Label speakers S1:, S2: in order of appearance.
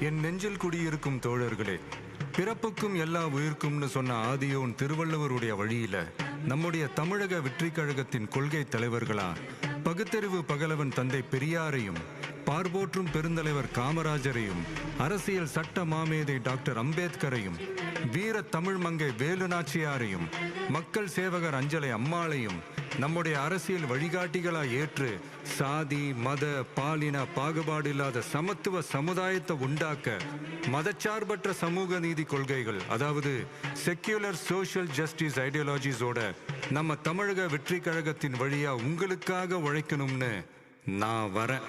S1: என் நெஞ்சில் குடியிருக்கும் தோழர்களே, பிறப்புக்கும் எல்லா உயிர்க்கும்னு சொன்ன ஆதியோன் திருவள்ளுவருடைய வழியில நம்முடைய தமிழக வெற்றிக் கழகத்தின் கொள்கை தலைவர்களா பகுத்தறிவு பகலவன் தந்தை பெரியாரையும், பார்போற்றும் பெருந்தலைவர் காமராஜரையும், அரசியல் சட்ட மாமேதை டாக்டர் அம்பேத்கரையும், வீர தமிழ் மங்கை வேலு நாச்சியாரையும், மக்கள் சேவகர் அஞ்சலை அம்மாளையும் நம்முடைய அரசியல் வழிகாட்டிகளா ஏற்று சாதி மத பாலின பாகுபாடு இல்லாத சமத்துவ சமுதாயத்தை உண்டாக்க மதச்சார்பற்ற சமூக நீதி கொள்கைகள், அதாவது செக்யூலர் சோஷியல் ஜஸ்டிஸ் ஐடியாலஜிஸோட நம்ம தமிழக வெற்றி கழகத்தின் வழியா உங்களுக்காக உழைக்கணும்னு நான் வரேன்.